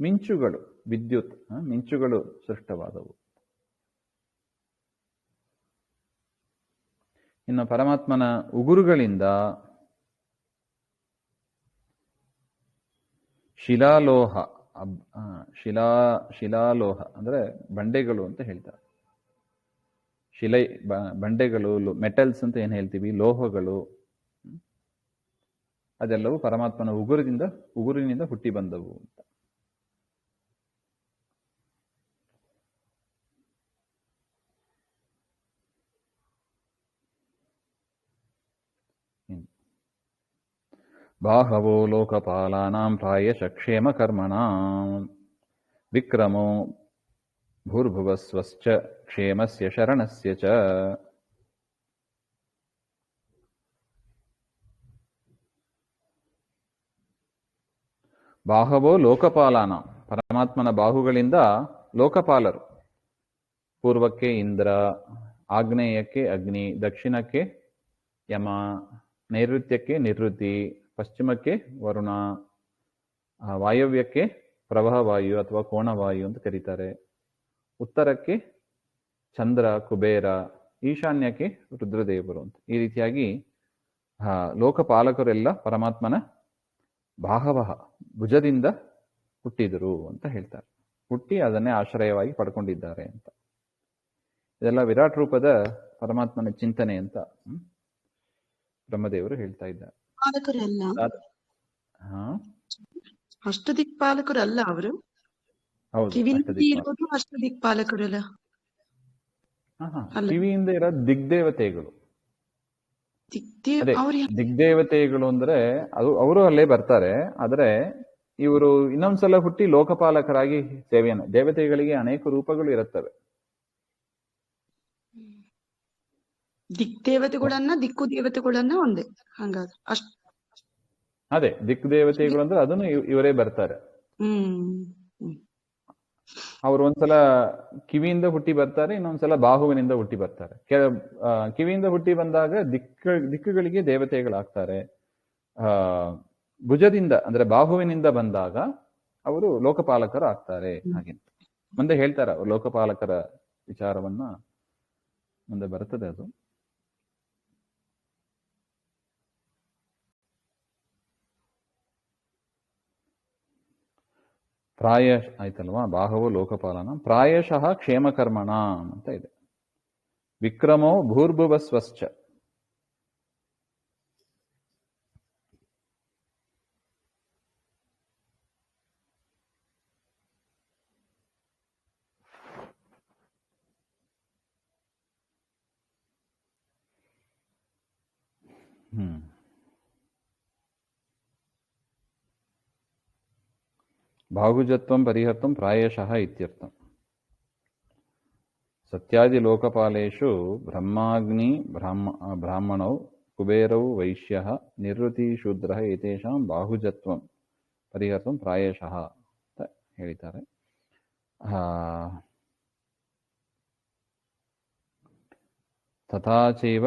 ಮಿಂಚುಗಳು, ವಿದ್ಯುತ್ ಮಿಂಚುಗಳು ಸೃಷ್ಟವಾದವು. ಇನ್ನು ಪರಮಾತ್ಮನ ಉಗುರುಗಳಿಂದ ಶಿಲಾಲೋಹ, ಶಿಲಾಲೋಹ ಅಂದ್ರೆ ಬಂಡೆಗಳು ಅಂತ ಹೇಳ್ತಾರೆ. ಬಂಡೆಗಳು, ಮೆಟಲ್ಸ್ ಅಂತ ಏನ್ ಹೇಳ್ತೀವಿ, ಲೋಹಗಳು. ಅದೆಲ್ಲವೂ ಪರಮಾತ್ಮನ ಉಗುರಿನಿಂದ ಹುಟ್ಟಿ ಬಂದವು ಅಂತ. ಬಾಹವೋ ಲೋಕಪಾಲಾನಾಂ ಪ್ರಾಯಶಃ ಕ್ಷೇಮಕರ್ಮಣಾಂ ವಿಕ್ರಮೋ ಭೂರ್ಭುವಸ್ವಶ್ಚ ಕ್ಷೇಮಸ್ಯ ಶರಣಸ್ಯ ಚ. ಬಾಹವೋ ಲೋಕಪಾಲಾನಾಂ, ಪರಮಾತ್ಮನ ಬಾಹುಗಳಿಂದ ಲೋಕಪಾಲರು. ಪೂರ್ವಕ್ಕೆ ಇಂದ್ರ, ಆಗ್ನೇಯಕ್ಕೆ ಅಗ್ನಿ, ದಕ್ಷಿಣಕ್ಕೆ ಯಮ, ನೈಋತ್ಯಕ್ಕೆ ನಿವೃತ್ತಿ, ಪಶ್ಚಿಮಕ್ಕೆ ವರುಣ, ವಾಯವ್ಯಕ್ಕೆ ಪ್ರವಾಹವಾಯು ಅಥವಾ ಕೋಣವಾಯು ಅಂತ ಕರೀತಾರೆ, ಉತ್ತರಕ್ಕೆ ಚಂದ್ರ ಕುಬೇರ, ಈಶಾನ್ಯಕ್ಕೆ ರುದ್ರದೇವರು ಅಂತ. ಈ ರೀತಿಯಾಗಿ ಲೋಕಪಾಲಕರೆಲ್ಲ ಪರಮಾತ್ಮನ ಬಾಹವಃ ಭುಜದಿಂದ ಹುಟ್ಟಿದರು ಅಂತ ಹೇಳ್ತಾರೆ. ಹುಟ್ಟಿ ಅದನ್ನೇ ಆಶ್ರಯವಾಗಿ ಪಡ್ಕೊಂಡಿದ್ದಾರೆ ಅಂತ. ಇದೆಲ್ಲ ವಿರಾಟ್ ರೂಪದ ಪರಮಾತ್ಮನ ಚಿಂತನೆ ಅಂತ ಬ್ರಹ್ಮದೇವರು ಹೇಳ್ತಾ ಇದ್ದಾರೆ. ಅಷ್ಟದಿಕ್ಪಾಲಕರಲ್ಲ ಅವರು? ಹೌದು, ಅಷ್ಟದಿಕ್ಪಾಲಕರಲ್ಲ. ಕಿವಿಯಿಂದ ಇರೋ ದಿಗ್ದೇವತೆಗಳು. ದಿಗ್ದೇವತೆಗಳು ಅಂದ್ರೆ ಅವರು ಅಲ್ಲೇ ಬರ್ತಾರೆ. ಆದ್ರೆ ಇವರು ಇನ್ನೊಂದ್ಸಲ ಹುಟ್ಟಿ ಲೋಕಪಾಲಕರಾಗಿ ಸೇವೆಯನ್ನು, ದೇವತೆಗಳಿಗೆ ಅನೇಕ ರೂಪಗಳು ಇರುತ್ತವೆ. ದಿಕ್ದೇವತೆಗಳನ್ನ ದಿಕ್ಕು ದೇವತೆಗಳನ್ನ ಒಂದೇ ಹಂಗಾದ್ರೆ ಅದೇ ದಿಕ್ ದೇವತೆಗಳು ಅಂದ್ರೆ ಅದನ್ನು ಇವರೇ ಬರ್ತಾರೆ. ಅವರು ಒಂದ್ಸಲ ಕಿವಿಯಿಂದ ಹುಟ್ಟಿ ಬರ್ತಾರೆ, ಇನ್ನೊಂದ್ಸಲ ಬಾಹುವಿನಿಂದ ಹುಟ್ಟಿ ಬರ್ತಾರೆ. ಕಿವಿಯಿಂದ ಹುಟ್ಟಿ ಬಂದಾಗ ದಿಕ್ಕುಗಳಿಗೆ ದೇವತೆಗಳಾಗ್ತಾರೆ. ಭುಜದಿಂದ ಅಂದ್ರೆ ಬಾಹುವಿನಿಂದ ಬಂದಾಗ ಅವರು ಲೋಕಪಾಲಕರು ಆಗ್ತಾರೆ. ಹಾಗೆ ಮುಂದೆ ಹೇಳ್ತಾರ ಲೋಕಪಾಲಕರ ವಿಚಾರವನ್ನ, ಮುಂದೆ ಬರ್ತದೆ ಅದು. ಆಯ್ತಲ್ವಾ, ಬಾಹವೋ ಲೋಕಪಾಲನ ಪ್ರಾಯಶಃ ಕ್ಷೇಮಕರ್ಮಣ ಅಂತ ಇದೆ. ವಿಕ್ರಮೋ ಭೂರ್ಭುವಸ್ವಶ್ಚ. ಬಾಹುಜತ್ವಂ ಪರಿಹರ್ತಂ ಪ್ರಾಯಶಃ ಇತ್ಯರ್ಥಂ. ಸತ್ಯಾದಿ ಲೋಕಪಾಲೇಷು ಬ್ರಹ್ಮಾಗ್ನಿ ಬ್ರಾಹ್ಮಣೌ ಕುಬೇರೌ ವೈಶ್ಯಃ ನಿವೃತ್ತಿ ಶೂದ್ರಃ ಏತೇಷಾಂ ಬಾಹುಜತ್ವಂ ಪರಿಹರ್ತಂ ಪ್ರಾಯಶಃ ಅಂತ ಹೇಳಿದ್ದಾರೆ. ತಥಾಚೈವ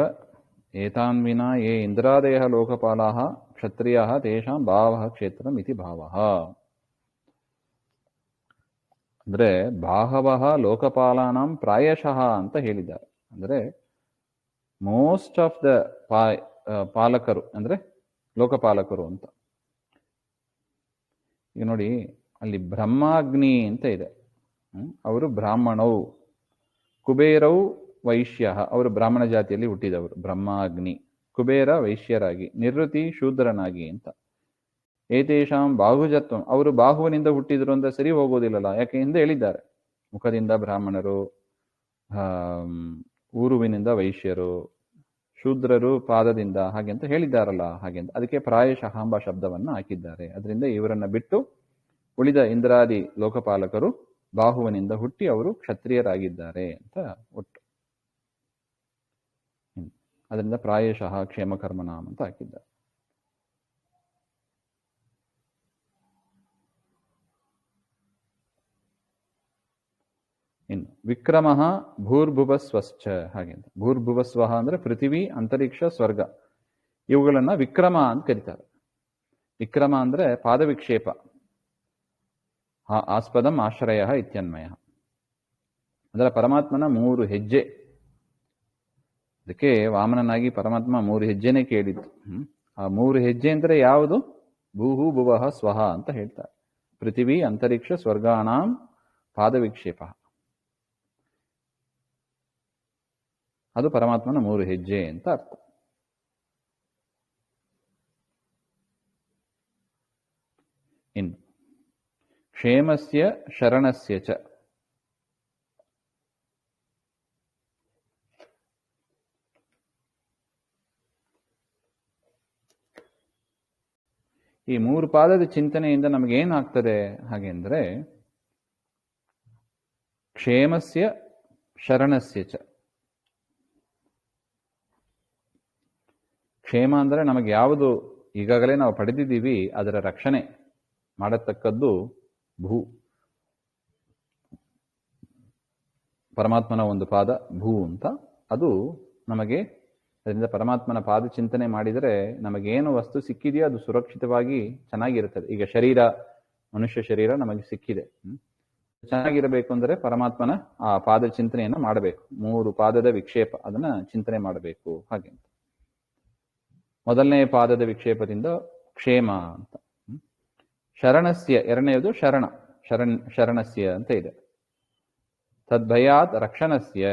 ಏತಾನ್ ವಿನಾ ಯೇ ಇಂದ್ರಾದಯಃ ಲೋಕಪಾಲಾಃ ಕ್ಷತ್ರಿಯಃ ತೇಷಾಂ ಭಾವಃ ಕ್ಷೇತ್ರಂ ಇತಿ ಭಾವಃ. ಅಂದ್ರೆ ಬಾಹವಃ ಲೋಕಪಾಲಾನಾಂ ಪ್ರಾಯಶಃ ಅಂತ ಹೇಳಿದ್ದಾರೆ. ಅಂದ್ರೆ ಮೋಸ್ಟ್ ಆಫ್ ದ ಪಾಲಕರು ಅಂದ್ರೆ ಲೋಕಪಾಲಕರು ಅಂತ. ಈಗ ನೋಡಿ, ಅಲ್ಲಿ ಬ್ರಹ್ಮಾಗ್ನಿ ಅಂತ ಇದೆ, ಅವರು ಬ್ರಾಹ್ಮಣೌ. ಕುಬೇರೌ ವೈಶ್ಯ, ಅವರು ಬ್ರಾಹ್ಮಣ ಜಾತಿಯಲ್ಲಿ ಹುಟ್ಟಿದವರು ಬ್ರಹ್ಮಾಗ್ನಿ. ಕುಬೇರ ವೈಶ್ಯರಾಗಿ, ನಿವೃತ್ತಿ ಶೂದ್ರನಾಗಿ ಅಂತ. ಏತೇಷಾಂ ಬಾಹುಜತ್ವಂ, ಅವರು ಬಾಹುವಿನಿಂದ ಹುಟ್ಟಿದ್ರು ಅಂತ ಸರಿ ಹೋಗೋದಿಲ್ಲಲ್ಲ. ಯಾಕೆ ಹಿಂದೆ ಹೇಳಿದ್ದಾರೆ, ಮುಖದಿಂದ ಬ್ರಾಹ್ಮಣರು, ಊರುವಿನಿಂದ ವೈಶ್ಯರು, ಶೂದ್ರರು ಪಾದದಿಂದ, ಹಾಗೆ ಅಂತ ಹೇಳಿದ್ದಾರಲ್ಲ. ಹಾಗೆ ಅಂತ ಅದಕ್ಕೆ ಪ್ರಾಯಶಃ ಎಂಬ ಶಬ್ದವನ್ನ ಹಾಕಿದ್ದಾರೆ. ಅದರಿಂದ ಇವರನ್ನ ಬಿಟ್ಟು ಉಳಿದ ಇಂದ್ರಾದಿ ಲೋಕಪಾಲಕರು ಬಾಹುವಿನಿಂದ ಹುಟ್ಟಿ ಅವರು ಕ್ಷತ್ರಿಯರಾಗಿದ್ದಾರೆ ಅಂತ ಒಟ್ಟು. ಅದರಿಂದ ಪ್ರಾಯಶಃ ಕ್ಷೇಮಕರ್ಮನಾಮ್ ಅಂತ ಹಾಕಿದ್ದಾರೆ. ಇನ್ನು ವಿಕ್ರಮಃ ಭೂರ್ಭುವಸ್ವಶ್ಚ, ಹಾಗೆ ಅಂತ. ಭೂರ್ಭುವಸ್ವ ಅಂದ್ರೆ ಪೃಥಿವಿ, ಅಂತರಿಕ್ಷ, ಸ್ವರ್ಗ, ಇವುಗಳನ್ನ ವಿಕ್ರಮ ಅಂತ ಕರೀತಾರೆ. ವಿಕ್ರಮ ಅಂದ್ರೆ ಪಾದವಿಕ್ಷೇಪ, ಆಸ್ಪದಂ ಆಶ್ರಯ ಇತ್ಯನ್ಮಯ. ಅಂದ್ರೆ ಪರಮಾತ್ಮನ 3 ಹೆಜ್ಜೆ. ಅದಕ್ಕೆ ವಾಮನನಾಗಿ ಪರಮಾತ್ಮ 3 ಹೆಜ್ಜೆನೇ ಕೇಳಿದ್ದು. ಆ 3 ಹೆಜ್ಜೆ ಅಂದ್ರೆ ಯಾವುದು? ಭೂಹು ಭುವಃ ಸ್ವಹ ಅಂತ ಹೇಳ್ತಾರೆ. ಪೃಥಿವಿ, ಅಂತರಿಕ್ಷ, ಸ್ವರ್ಗಾಣಾಂ ಪಾದವಿಕ್ಷೇಪ. ಅದು ಪರಮಾತ್ಮನ 3 ಹೆಜ್ಜೆ ಅಂತ ಅರ್ಥ. ಇನ್ನು ಕ್ಷೇಮಸ್ಯ ಶರಣಸ್ಯ ಚ. ಈ ಮೂರು ಪಾದದ ಚಿಂತನೆಯಿಂದ ನಮಗೇನಾಗ್ತದೆ ಹಾಗೆಂದ್ರೆ ಕ್ಷೇಮಸ್ಯ ಶರಣಸ್ಯ ಚ. ಕ್ಷೇಮ ಅಂದರೆ ನಮಗೆ ಯಾವುದು ಈಗಾಗಲೇ ನಾವು ಪಡೆದಿದ್ದೀವಿ ಅದರ ರಕ್ಷಣೆ ಮಾಡತಕ್ಕದ್ದು ಭೂ, ಪರಮಾತ್ಮನ ಒಂದು ಪಾದ ಭೂ ಅಂತ. ಅದು ನಮಗೆ ಅದರಿಂದ ಪರಮಾತ್ಮನ ಪಾದ ಚಿಂತನೆ ಮಾಡಿದರೆ ನಮಗೇನು ವಸ್ತು ಸಿಕ್ಕಿದೆಯೋ ಅದು ಸುರಕ್ಷಿತವಾಗಿ ಚೆನ್ನಾಗಿರುತ್ತದೆ. ಈಗ ಶರೀರ, ಮನುಷ್ಯ ಶರೀರ ನಮಗೆ ಸಿಕ್ಕಿದೆ, ಚೆನ್ನಾಗಿರಬೇಕು ಅಂದರೆ ಪರಮಾತ್ಮನ ಆ ಪಾದ ಚಿಂತನೆಯನ್ನು ಮಾಡಬೇಕು. ಮೂರು ಪಾದದ ವಿಕ್ಷೇಪ ಅದನ್ನ ಚಿಂತನೆ ಮಾಡಬೇಕು ಹಾಗೆ ಅಂತ. ಮೊದಲನೇ ಪಾದದ ವಿಕ್ಷೇಪದಿಂದ ಕ್ಷೇಮ ಅಂತ. ಶರಣಸ್ಯ ಎರಡನೆಯದು ಶರಣಸ್ಯ ಅಂತ ಇದೆ. ತದ್ಭಯಾತ್ ರಕ್ಷಣಸ್ಯ,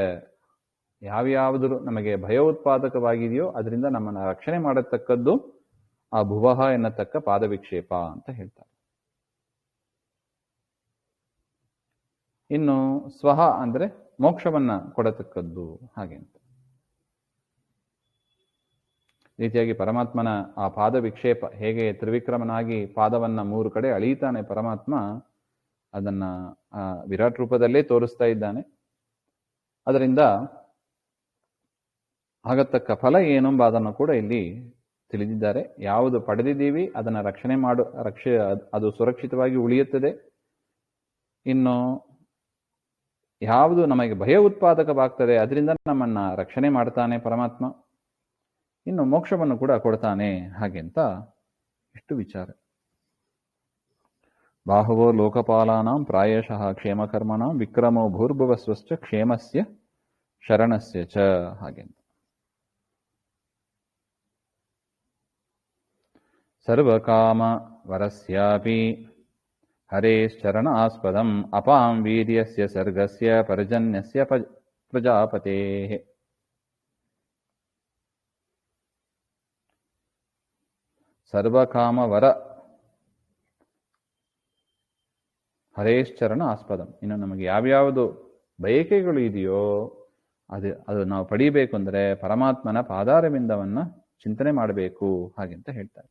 ಯಾವ್ಯಾವುದು ನಮಗೆ ಭಯ ಉತ್ಪಾದಕವಾಗಿದೆಯೋ ಅದರಿಂದ ನಮ್ಮನ್ನು ರಕ್ಷಣೆ ಮಾಡತಕ್ಕದ್ದು ಆ ಭುವಃ ಎನ್ನತಕ್ಕ ಪಾದ ವಿಕ್ಷೇಪ ಅಂತ ಹೇಳ್ತಾರೆ. ಇನ್ನು ಸ್ವಹ ಅಂದ್ರೆ ಮೋಕ್ಷವನ್ನ ಕೊಡತಕ್ಕದ್ದು ಹಾಗೆ ಅಂತ. ರೀತಿಯಾಗಿ ಪರಮಾತ್ಮನ ಆ ಪಾದ ವಿಕ್ಷೇಪ ಹೇಗೆ ತ್ರಿವಿಕ್ರಮನಾಗಿ ಪಾದವನ್ನ ಮೂರು ಕಡೆ ಅಳೀತಾನೆ ಪರಮಾತ್ಮ, ಅದನ್ನ ವಿರಾಟ್ ರೂಪದಲ್ಲೇ ತೋರಿಸ್ತಾ ಇದ್ದಾನೆ. ಅದರಿಂದ ಆಗತಕ್ಕ ಫಲ ಏನೆಂಬ ಅದನ್ನು ಕೂಡ ಇಲ್ಲಿ ತಿಳಿದಿದ್ದಾರೆ. ಯಾವುದು ಪಡೆದಿದ್ದೀವಿ ಅದನ್ನ ರಕ್ಷಣೆ ಅದು ಸುರಕ್ಷಿತವಾಗಿ ಉಳಿಯುತ್ತದೆ. ಇನ್ನು ಯಾವುದು ನಮಗೆ ಭಯ ಉತ್ಪಾದಕವಾಗ್ತದೆ ಅದರಿಂದ ನಮ್ಮನ್ನ ರಕ್ಷಣೆ ಮಾಡ್ತಾನೆ ಪರಮಾತ್ಮ. ಇನ್ನು ಮೋಕ್ಷವನ್ನು ಕೂಡ ಕೊಡ್ತಾನೆ ಹಾಗೆ ಅಂತ ಇಷ್ಟು ವಿಚಾರ. ಬಾಹುವೋ ಲೋಕಪಾಲಾನಾಂ ಪ್ರಾಯಶಃ ಕ್ಷೇಮಕರ್ಮಣಾಂ ವಿಕ್ರಮೋ ಭೂರ್ಭುವಸ್ವಶ್ಚ ಕ್ಷೇಮಸ್ಯ ಶರಣಸ್ಯ ಚ ಹಾಗೆ ಅಂತ. ಸರ್ವಕಾಮ ವರಸ್ಯಾಪಿ ಹರೇಶ್ಚರಣ ಆಸ್ಪದಂ ಅಪಾಂ ವೀರ್ಯಸ್ಯ ಸರ್ಗಸ್ಯ ಪರ್ಜನ್ಯಸ್ಯ ಪ್ರಜಾಪತೇಃ. ಸರ್ವಕಾಮವರ ಹರೇಶ್ಚರಣ ಆಸ್ಪದಂ. ಇನ್ನು ನಮಗೆ ಯಾವ್ಯಾವುದು ಬಯಕೆಗಳು ಇದೆಯೋ ಅದು ನಾವು ಪಡೀಬೇಕು ಅಂದರೆ ಪರಮಾತ್ಮನ ಪಾದಾರವಿಂದವನ್ನ ಚಿಂತನೆ ಮಾಡಬೇಕು ಹಾಗೆಂತ ಹೇಳ್ತಾರೆ.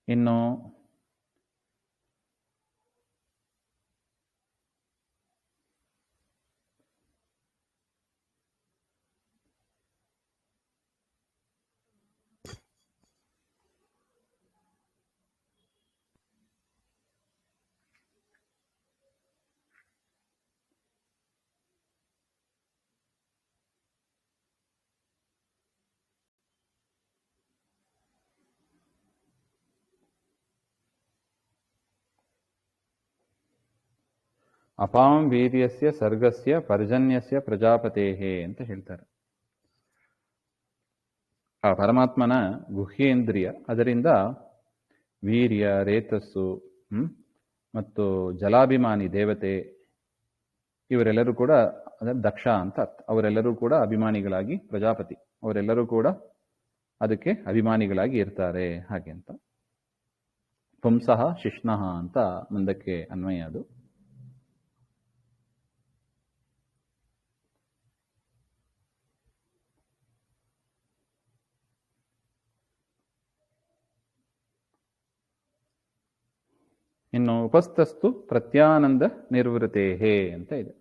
ಇನ್ನು ಅಪಾಂ ವೀರ್ಯಸ್ಯ ಸರ್ಗಸ್ಯ ಪರ್ಜನ್ಯಸ್ಯ ಪ್ರಜಾಪತೇಃ ಅಂತ ಹೇಳ್ತಾರೆ. ಆ ಪರಮಾತ್ಮನ ಗುಹ್ಯೇಂದ್ರಿಯ, ಅದರಿಂದ ವೀರ್ಯ, ರೇತಸ್ಸು ಮತ್ತು ಜಲಾಭಿಮಾನಿ ದೇವತೆ ಇವರೆಲ್ಲರೂ ಕೂಡ ದಕ್ಷ ಅಂತ ಅರ್ಥ. ಅವರೆಲ್ಲರೂ ಕೂಡ ಅಭಿಮಾನಿಗಳಾಗಿ, ಪ್ರಜಾಪತಿ ಅವರೆಲ್ಲರೂ ಕೂಡ ಅದಕ್ಕೆ ಅಭಿಮಾನಿಗಳಾಗಿ ಇರ್ತಾರೆ ಹಾಗೆ ಅಂತ. ಪುಂಸಃ ಶಿಷ್ಣಃ ಅಂತ ಮುಂದಕ್ಕೆ ಅನ್ವಯ ಅದು. ಇನ್ನು ಉಪಸ್ಥಸ್ತು ಪ್ರತ್ಯಾನಂದ ನಿರ್ವೃತೇಹೇ ಅಂತ ಇದೆ.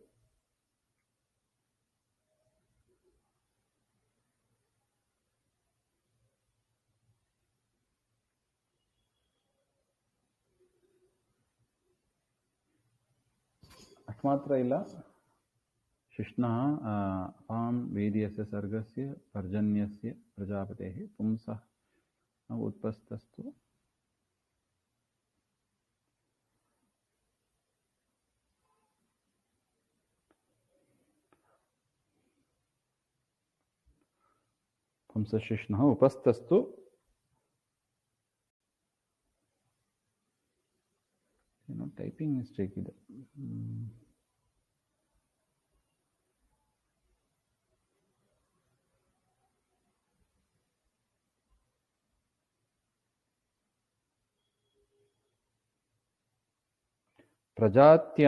ಅಷ್ಟು ಮಾತ್ರ ಇಲ್ಲ. ಶಿಷ್ಣ ಅಪಾಂ ವೀರ್ಯಸ್ಯ ಸರ್ಗಸ್ಯ ಪರ್ಜನ್ಯಸ್ಯ ಪ್ರಜಾಪತೇಃ ಪುಂಸಃ ಉತ್ಪಸ್ಥಸ್ತು ಪುಂಸಶಿಷ್ಣಃ ಉಪಸ್ಥಸ್ತು ಏನೋ ಟೈಪಿಂಗ್ ಮಿಸ್ಟೇಕ್ ಇದೆ. ಪ್ರಜಾತಿ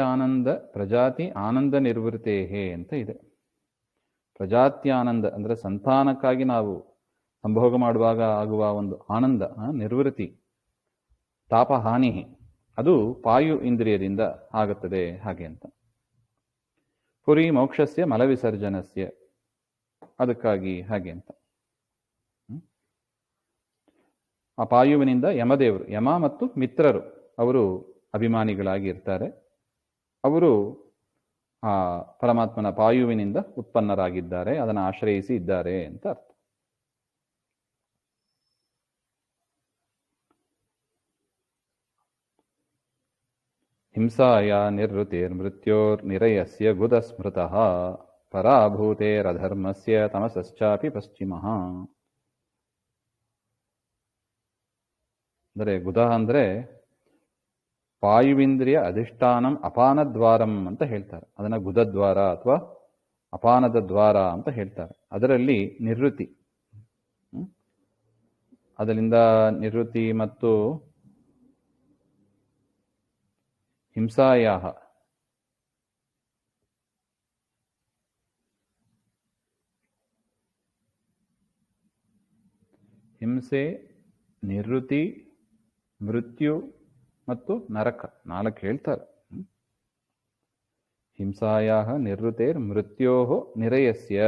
ಆನಂದ ನಿರ್ವೃತೇಹೇ ಅಂತ ಇದೆ. ಪ್ರಜಾತ್ಯಾನಂದ ಅಂದರೆ ಸಂತಾನಕ್ಕಾಗಿ ನಾವು ಸಂಭೋಗ ಮಾಡುವಾಗ ಆಗುವ ಒಂದು ಆನಂದ, ನಿರ್ವೃತಿ, ತಾಪಹಾನಿ, ಅದು ಪಾಯು ಇಂದ್ರಿಯದಿಂದ ಆಗುತ್ತದೆ ಹಾಗೆ ಅಂತ. ಪುರಿ ಮೋಕ್ಷಸ್ಯ ಮಲವಿಸರ್ಜನಸ್ಯ, ಅದಕ್ಕಾಗಿ ಹಾಗೆ ಅಂತ. ಆ ಪಾಯುವಿನಿಂದ ಯಮದೇವರು, ಯಮ ಮತ್ತು ಮಿತ್ರರು ಅವರು ಅಭಿಮಾನಿಗಳಾಗಿ ಇರ್ತಾರೆ. ಅವರು ಆ ಪರಮಾತ್ಮನ ಪಾಯುವಿನಿಂದ ಉತ್ಪನ್ನರಾಗಿದ್ದಾರೆ, ಅದನ್ನು ಆಶ್ರಯಿಸಿ ಇದ್ದಾರೆ ಅಂತ ಅರ್ಥ. ಹಿಂಸಾಯ ನಿರ್ವೃತಿರ್ಮೃತ್ಯೋರ್ನಿರಯಸ್ಯ ಗುದಸ್ಮೃತಃ ಪರಾಭೂತೇರಧರ್ಮಸ್ಯ ತಮಸಶ್ಚಾಪಿ ಪಶ್ಚಿಮಃ. ಅಂದರೆ ಗುದ ಅಂದರೆ ಪಾಯುವಿಂದ್ರಿಯ ಅಧಿಷ್ಠಾನಂ ಅಪಾನದ್ವಾರಂ ಅಂತ ಹೇಳ್ತಾರೆ. ಅದನ್ನು ಗುದದ್ವಾರ ಅಥವಾ ಅಪಾನದ ದ್ವಾರ ಅಂತ ಹೇಳ್ತಾರೆ. ಅದರಲ್ಲಿ ನಿವೃತ್ತಿ, ಅದರಿಂದ ನಿವೃತ್ತಿ ಮತ್ತು ಹಿಂಸಾಯಾಹ, ಹಿಂಸೆ, ನಿವೃತ್ತಿ, ಮೃತ್ಯು ಮತ್ತು ನರಕ, 4 ಹೇಳ್ತಾರೆ. ಹಿಂಸಾಯಾಹ ನಿವೃತ್ತೇರ್ ಮೃತ್ಯೋಹೋ ನಿರಯಸ್ಯ,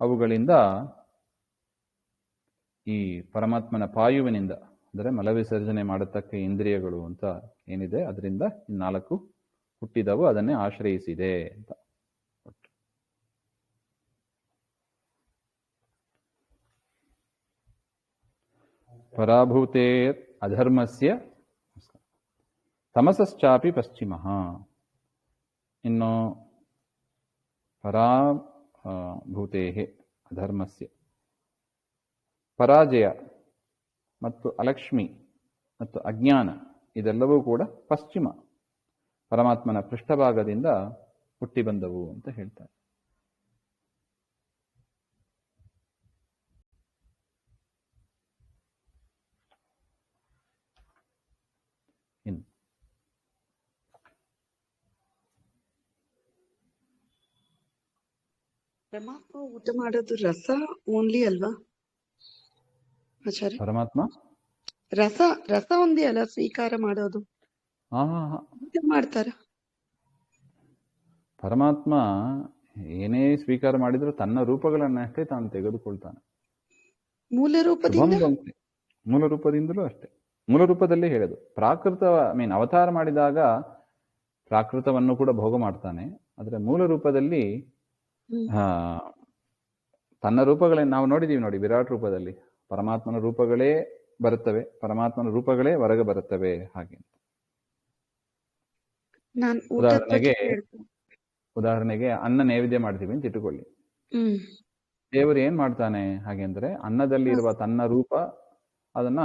ಅವುಗಳಿಂದ ಈ ಪರಮಾತ್ಮನ ಪಾಯುವಿನಿಂದ ಅಂದರೆ ಮಲವಿಸರ್ಜನೆ ಮಾಡತಕ್ಕ ಇಂದ್ರಿಯಗಳು ಅಂತ ಏನಿದೆ ಅದರಿಂದ 4 ಹುಟ್ಟಿದವು, ಅದನ್ನೇ ಆಶ್ರಯಿಸಿದೆ ಅಂತ. ಪರಾಭೂತೇರ್ ಅಧರ್ಮಸ್ಯ ತಮಸಶ್ಚಾಪಿ ಪಶ್ಚಿಮಃ. ಇನ್ನು ಪರಾಭೂತೇಹೆ ಅಧರ್ಮಸ್ಯ, ಪರಾಜಯ ಮತ್ತು ಅಲಕ್ಷ್ಮಿ ಮತ್ತು ಅಜ್ಞಾನ ಇದೆಲ್ಲವೂ ಕೂಡ ಪಶ್ಚಿಮ ಪರಮಾತ್ಮನ ಪೃಷ್ಠಭಾಗದಿಂದ ಹುಟ್ಟಿ ಬಂದವು ಅಂತ ಹೇಳ್ತಾರೆ. ಇನ್ನು ಪರಮಾತ್ಮ ಊಟ ಮಾಡೋದು ರಸ ಓನ್ಲಿ ಅಲ್ವಾ ಆಚಾರ್ಯ? ಪರಮಾತ್ಮ ರಸ ಒಂದೇ ಅಲ್ಲ ಸ್ವೀಕಾರ ಮಾಡೋದು, ಊಟ ಮಾಡ್ತಾರ? ಪರಮಾತ್ಮ ಏನೇ ಸ್ವೀಕಾರ ಮಾಡಿದ್ರು ತನ್ನ ರೂಪಗಳನ್ನಷ್ಟೇ ತಾನು ತೆಗೆದುಕೊಳ್ತಾನೆ. ಮೂಲ ರೂಪದಿಂದಲೂ ಅಷ್ಟೇ, ಮೂಲ ರೂಪದಲ್ಲೇ ಹೇಳೋದು. ಪ್ರಾಕೃತ ಅವತಾರ ಮಾಡಿದಾಗ ಪ್ರಾಕೃತವನ್ನು ಕೂಡ ಭೋಗ ಮಾಡ್ತಾನೆ. ಆದರೆ ಮೂಲ ರೂಪದಲ್ಲಿ ತನ್ನ ರೂಪಗಳೇ ನಾವು ನೋಡಿದೀವಿ ನೋಡಿ. ವಿರಾಟ್ ರೂಪದಲ್ಲಿ ಪರಮಾತ್ಮನ ರೂಪಗಳೇ ಬರುತ್ತವೆ, ಪರಮಾತ್ಮನ ರೂಪಗಳೇ ಹೊರಗೆ ಬರುತ್ತವೆ ಹಾಗೆ. ಉದಾಹರಣೆಗೆ ಅನ್ನ ನೈವೇದ್ಯ ಮಾಡ್ತೀವಿ ಅಂತ ಇಟ್ಟುಕೊಳ್ಳಿ. ದೇವರು ಏನ್ ಮಾಡ್ತಾನೆ ಹಾಗೆ ಅಂದ್ರೆ ಅನ್ನದಲ್ಲಿ ಇರುವ ತನ್ನ ರೂಪ ಅದನ್ನ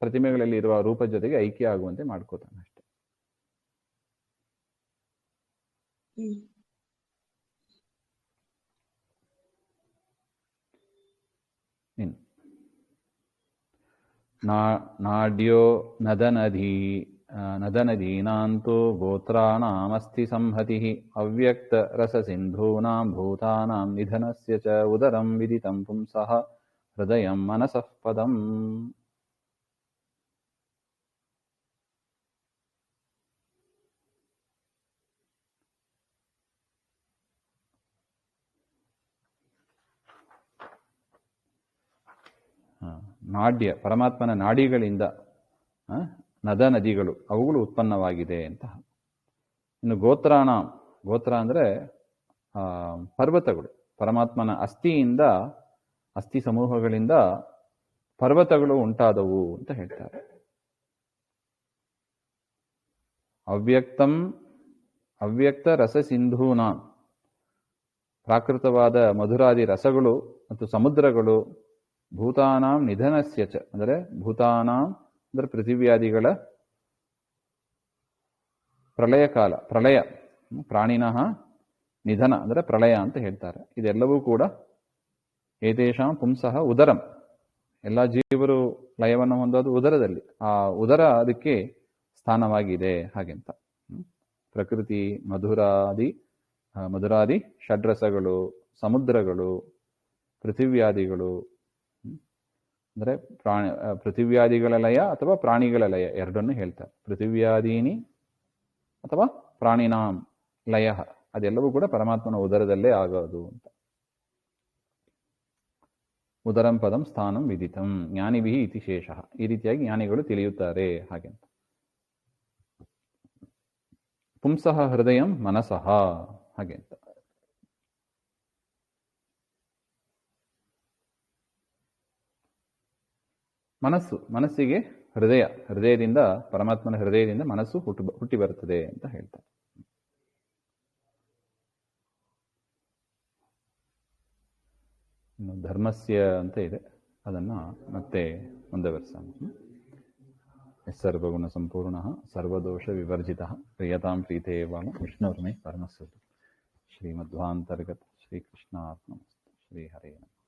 ಪ್ರತಿಮೆಗಳಲ್ಲಿ ಇರುವ ರೂಪ ಜೊತೆಗೆ ಐಕ್ಯ ಆಗುವಂತೆ ಮಾಡ್ಕೋತಾನೆ ಅಷ್ಟೆ. ಇನ್ನು ನಾಡ್ಯೋ ನದನದೀನಾಂತೋ ಗೋತ್ರಾಣಾಮಸ್ತಿ ಸಂಹತಿ ಅವ್ಯಕ್ತ ರಸ ಸಿಂಧೂನಾಂ ಭೂತಾನಾಂ ನಿಧನಸ್ಯ ಚ ಉದರಂ ವಿದಿತಂ ಪುಂಸಃ ಹೃದಯಂ ಮನಸಃ ಪದಂ. ನಾಡ್ಯ ಪರಮಾತ್ಮನ ನಾಡಿಗಳಿಂದ ನದಿಗಳು ಅವುಗಳು ಉತ್ಪನ್ನವಾಗಿದೆ ಅಂತ. ಇನ್ನು ಗೋತ್ರ ಅಂದರೆ ಪರ್ವತಗಳು, ಪರಮಾತ್ಮನ ಅಸ್ಥಿಯಿಂದ, ಅಸ್ಥಿ ಸಮೂಹಗಳಿಂದ ಪರ್ವತಗಳು ಉಂಟಾದವು ಅಂತ ಹೇಳ್ತಾರೆ. ಅವ್ಯಕ್ತ ರಸ ಸಿಂಧೂನಾಂ, ಪ್ರಾಕೃತವಾದ ಮಧುರಾದಿ ರಸಗಳು ಮತ್ತು ಸಮುದ್ರಗಳು. ಭೂತಾನಾಂ ನಿಧನಸ್ಯ ಚ ಅಂದರೆ ಭೂತಾನಾಂ ಅಂದರೆ ಪೃಥಿವ್ಯಾದಿಗಳ ಪ್ರಳಯ ಕಾಲ, ಪ್ರಳಯ, ಪ್ರಾಣಿನಃ ನಿಧನ ಅಂದರೆ ಪ್ರಳಯ ಅಂತ ಹೇಳ್ತಾರೆ. ಇದೆಲ್ಲವೂ ಕೂಡ ಏತೇಷಾಂ ಪುಂಸಃ ಉದರಂ, ಎಲ್ಲ ಜೀವರು ಲಯವನ್ನು ಹೊಂದೋದು ಉದರದಲ್ಲಿ, ಆ ಉದರ ಅದಕ್ಕೆ ಸ್ಥಾನವಾಗಿದೆ ಹಾಗೆಂತ. ಪ್ರಕೃತಿ, ಮಧುರಾದಿ ಷಡ್ರಸಗಳು, ಸಮುದ್ರಗಳು, ಪೃಥಿವ್ಯಾದಿಗಳು, ಅಂದರೆ ಪೃಥಿವ್ಯಾದಿಗಳ ಲಯ ಅಥವಾ ಪ್ರಾಣಿಗಳ ಲಯ ಎರಡನ್ನು ಹೇಳ್ತಾರೆ. ಪೃಥಿವ್ಯಾದೀನಿ ಅಥವಾ ಪ್ರಾಣಿನಾಂ ಲಯ, ಅದೆಲ್ಲವೂ ಕೂಡ ಪರಮಾತ್ಮನ ಉದರದಲ್ಲೇ ಆಗೋದು ಅಂತ. ಉದರಂ ಪದಂ ಸ್ಥಾನಂ ವಿದಿತಂ ಜ್ಞಾನಿಭಿ ಇತಿ ಶೇಷಃ. ಈ ರೀತಿಯಾಗಿ ಜ್ಞಾನಿಗಳು ತಿಳಿಯುತ್ತಾರೆ ಹಾಗೆ ಅಂತ. ಪುಂಸಃ ಹೃದಯಂ ಮನಸಃ ಹಾಗೆ ಅಂತ. ಮನಸ್ಸಿಗೆ ಹೃದಯದಿಂದ ಪರಮಾತ್ಮನ ಹೃದಯದಿಂದ ಮನಸ್ಸು ಹುಟ್ಟಿ ಬರುತ್ತದೆ ಅಂತ ಹೇಳ್ತಾರೆ. ಇನ್ನು ಧರ್ಮಸ್ಯ ಅಂತ ಇದೆ, ಅದನ್ನ ಮತ್ತೆ ಮುಂದುವರಿಸೋಣ. ಸರ್ವಗುಣ ಸಂಪೂರ್ಣ ಸರ್ವದೋಷ ವಿವರ್ಜಿತ ಪ್ರಿಯತಾಂ ಪ್ರೀತೇವಾಲ ವಿಷ್ಣುರ್ಮೇ ಪರಮಸ್ವರೂಪ ಶ್ರೀಮಧ್ವಾಂತರ್ಗತ ಶ್ರೀಕೃಷ್ಣಾರ್ಪಣಮಸ್ತು. ಶ್ರೀ ಹರೇ ನಮಃ.